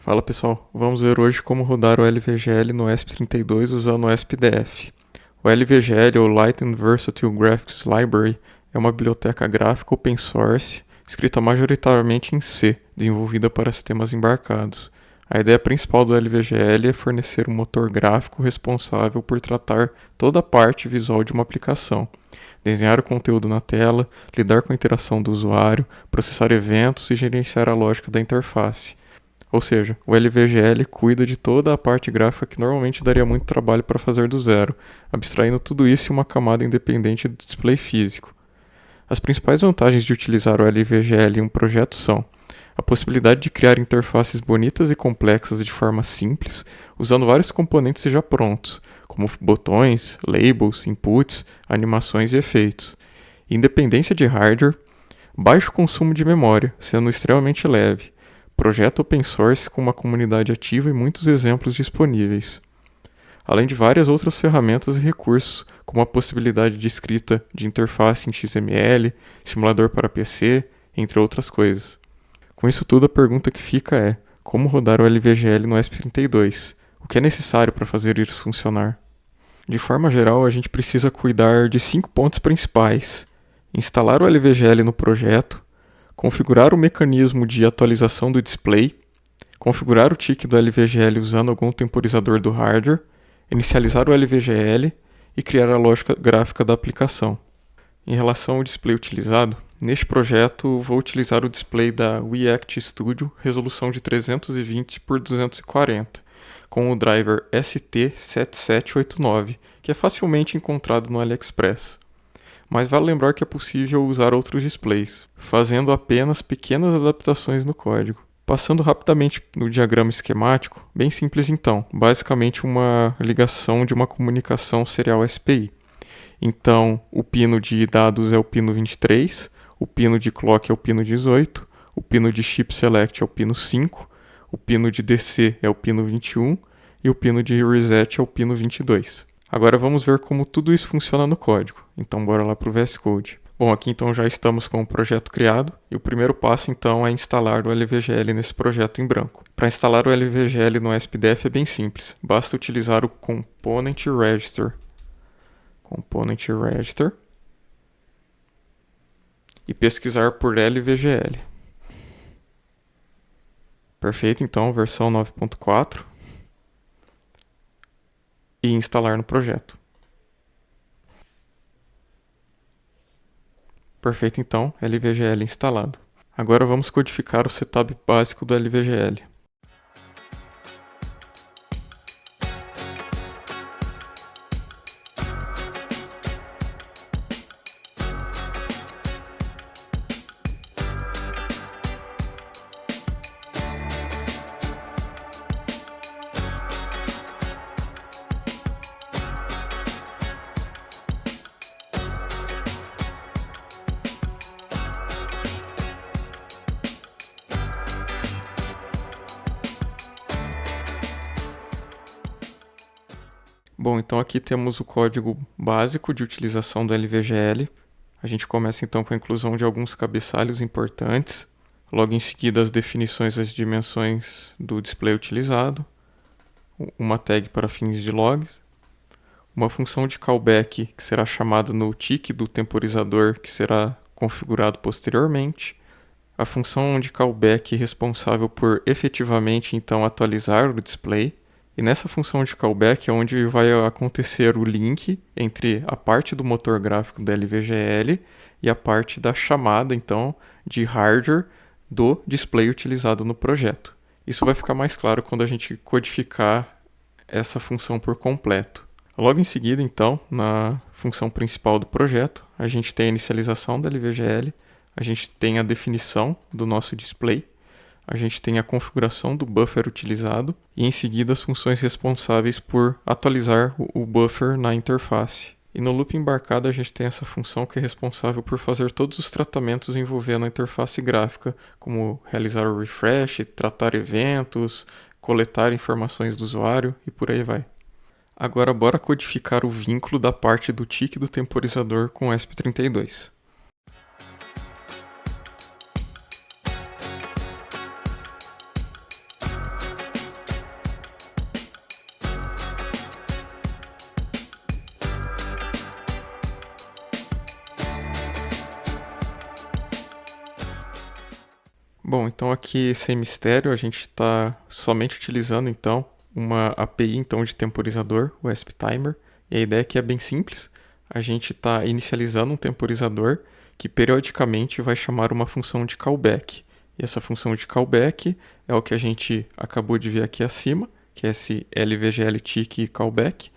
Fala pessoal, vamos ver hoje como rodar o LVGL no ESP32 usando o ESP-DF. O LVGL, ou Light and Versatile Graphics Library, é uma biblioteca gráfica open source, escrita majoritariamente em C, desenvolvida para sistemas embarcados. A ideia principal do LVGL é fornecer um motor gráfico responsável por tratar toda a parte visual de uma aplicação, desenhar o conteúdo na tela, lidar com a interação do usuário, processar eventos e gerenciar a lógica da interface. Ou seja, o LVGL cuida de toda a parte gráfica que normalmente daria muito trabalho para fazer do zero, abstraindo tudo isso em uma camada independente do display físico. As principais vantagens de utilizar o LVGL em um projeto são a possibilidade de criar interfaces bonitas e complexas de forma simples, usando vários componentes já prontos, como botões, labels, inputs, animações e efeitos. Independência de hardware, baixo consumo de memória, sendo extremamente leve. Projeto open source com uma comunidade ativa e muitos exemplos disponíveis. Além de várias outras ferramentas e recursos, como a possibilidade de escrita de interface em XML, simulador para PC, entre outras coisas. Com isso tudo, a pergunta que fica é: como rodar o LVGL no ESP32? O que é necessário para fazer isso funcionar? De forma geral, a gente precisa cuidar de 5 pontos principais: instalar o LVGL no projeto, configurar o mecanismo de atualização do display, configurar o tick do LVGL usando algum temporizador do hardware, inicializar o LVGL e criar a lógica gráfica da aplicação. Em relação ao display utilizado, neste projeto vou utilizar o display da WeAct Studio, resolução de 320 por 240, com o driver ST7789, que é facilmente encontrado no AliExpress. Mas vale lembrar que é possível usar outros displays, fazendo apenas pequenas adaptações no código. Passando rapidamente no diagrama esquemático, bem simples então, basicamente uma ligação de uma comunicação serial SPI. Então, o pino de dados é o pino 23, o pino de clock é o pino 18, o pino de chip select é o pino 5, o pino de DC é o pino 21 e o pino de reset é o pino 22. Agora vamos ver como tudo isso funciona no código. Então bora lá para o VS Code. Bom, aqui então já estamos com o projeto criado e o primeiro passo então é instalar o LVGL nesse projeto em branco. Para instalar o LVGL no ESP-DF é bem simples, basta utilizar o Component Register. E pesquisar por LVGL. Perfeito, então, versão 9.4. E instalar no projeto. Perfeito, então, LVGL instalado. Agora vamos codificar o setup básico do LVGL. Bom, então aqui temos o código básico de utilização do LVGL. A gente começa então com a inclusão de alguns cabeçalhos importantes. Logo em seguida, as definições das dimensões do display utilizado. Uma tag para fins de logs. Uma função de callback que será chamada no tick do temporizador, que será configurado posteriormente. A função de callback responsável por efetivamente então atualizar o display. E nessa função de callback é onde vai acontecer o link entre a parte do motor gráfico da LVGL e a parte da chamada, então, de hardware do display utilizado no projeto. Isso vai ficar mais claro quando a gente codificar essa função por completo. Logo em seguida, então, na função principal do projeto, a gente tem a inicialização da LVGL, a gente tem a definição do nosso display, a gente tem a configuração do buffer utilizado e em seguida as funções responsáveis por atualizar o buffer na interface. E no loop embarcado a gente tem essa função que é responsável por fazer todos os tratamentos envolvendo a interface gráfica, como realizar o refresh, tratar eventos, coletar informações do usuário e por aí vai. Agora bora codificar o vínculo da parte do tick do temporizador com o ESP32. Bom, então aqui sem mistério, a gente está somente utilizando então uma API então de temporizador, o AspTimer, e a ideia aqui é bem simples. A gente está inicializando um temporizador que periodicamente vai chamar uma função de callback. E essa função de callback é o que a gente acabou de ver aqui acima, que é esse LVGL tick callback,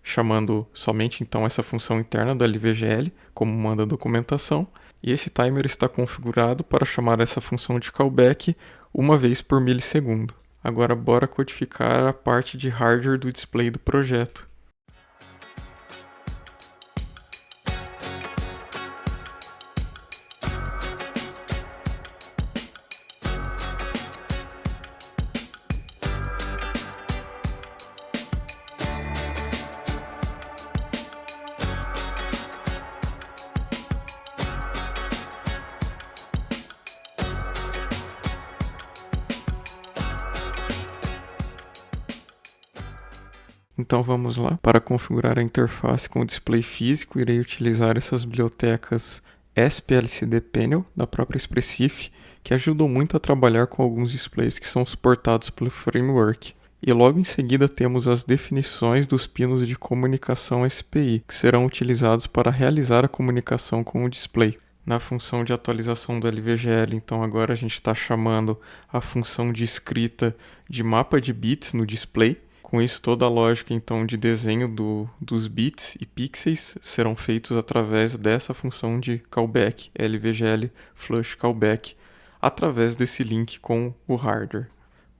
chamando somente então essa função interna do LVGL, como manda a documentação, e esse timer está configurado para chamar essa função de callback uma vez por milissegundo. Agora bora codificar a parte de hardware do display do projeto. Então vamos lá. Para configurar a interface com o display físico, irei utilizar essas bibliotecas ASP-LCD-Panel da própria Expressif, que ajudam muito a trabalhar com alguns displays que são suportados pelo framework. E logo em seguida temos as definições dos pinos de comunicação SPI, que serão utilizados para realizar a comunicação com o display. Na função de atualização do LVGL, então agora a gente está chamando a função de escrita de mapa de bits no display. Com isso, toda a lógica então de desenho dos bits e pixels serão feitos através dessa função de callback, LVGL flush callback, através desse link com o hardware.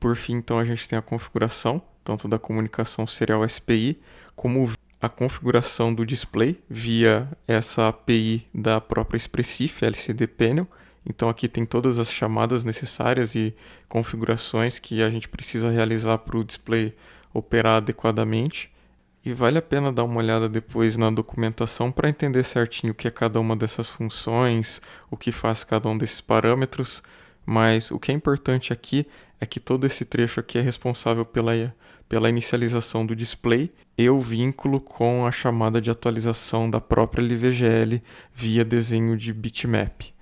Por fim, então, a gente tem a configuração, tanto da comunicação serial SPI, como a configuração do display via essa API da própria Expressif LCD Panel. Então aqui tem todas as chamadas necessárias e configurações que a gente precisa realizar para o display operar adequadamente, e vale a pena dar uma olhada depois na documentação para entender certinho o que é cada uma dessas funções, o que faz cada um desses parâmetros, mas o que é importante aqui é que todo esse trecho aqui é responsável pela inicialização do display e o vínculo com a chamada de atualização da própria LVGL via desenho de bitmap.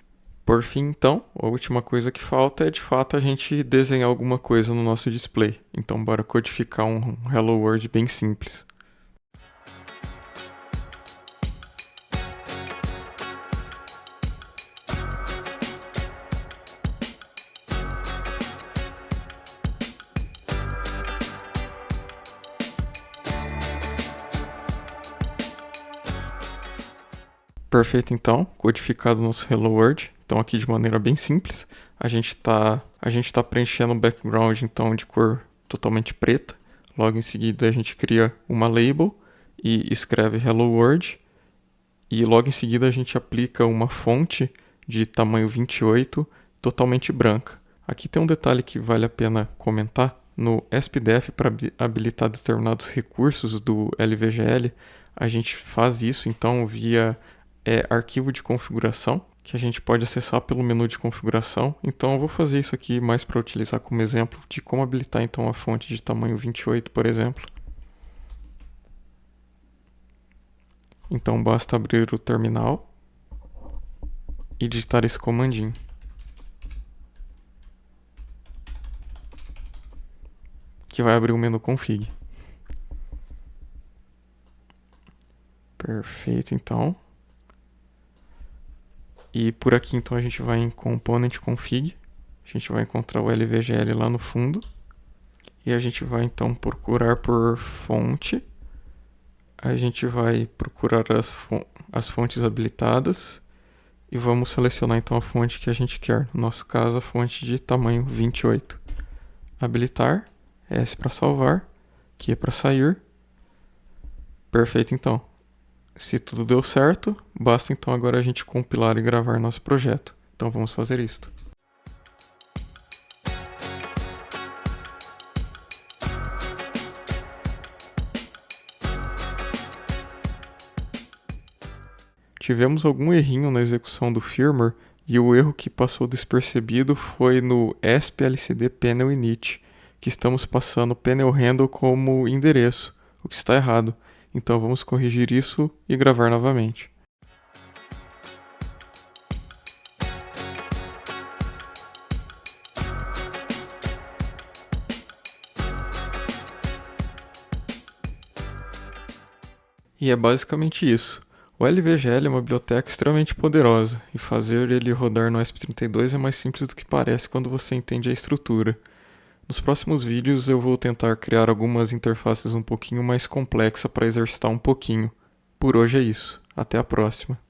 Por fim, então, a última coisa que falta é de fato a gente desenhar alguma coisa no nosso display. Então, bora codificar um Hello World bem simples. Perfeito, então, codificado o nosso Hello World. Então aqui de maneira bem simples, a gente tá preenchendo o background então de cor totalmente preta. Logo em seguida a gente cria uma label e escreve Hello World. E logo em seguida a gente aplica uma fonte de tamanho 28 totalmente branca. Aqui tem um detalhe que vale a pena comentar. No AspDef, para habilitar determinados recursos do LVGL, a gente faz isso então via arquivo de configuração, que a gente pode acessar pelo menu de configuração. Então eu vou fazer isso aqui mais para utilizar como exemplo de como habilitar então a fonte de tamanho 28, por exemplo. Então basta abrir o terminal e digitar esse comandinho. Que vai abrir o menu config. Perfeito, então. E por aqui, então, a gente vai em Component Config. A gente vai encontrar o LVGL lá no fundo. E a gente vai, então, procurar por fonte. A gente vai procurar as fontes habilitadas. E vamos selecionar, então, a fonte que a gente quer. No nosso caso, a fonte de tamanho 28. Habilitar. S para salvar. Q é para sair. Perfeito, então. Se tudo deu certo, basta então agora a gente compilar e gravar nosso projeto. Então vamos fazer isto. Tivemos algum errinho na execução do firmware e o erro que passou despercebido foi no ASP-LCD Panel Init, que estamos passando Panel Handle como endereço, o que está errado. Então vamos corrigir isso e gravar novamente. E é basicamente isso. O LVGL é uma biblioteca extremamente poderosa, e fazer ele rodar no ESP32 é mais simples do que parece quando você entende a estrutura. Nos próximos vídeos eu vou tentar criar algumas interfaces um pouquinho mais complexas para exercitar um pouquinho. Por hoje é isso. Até a próxima.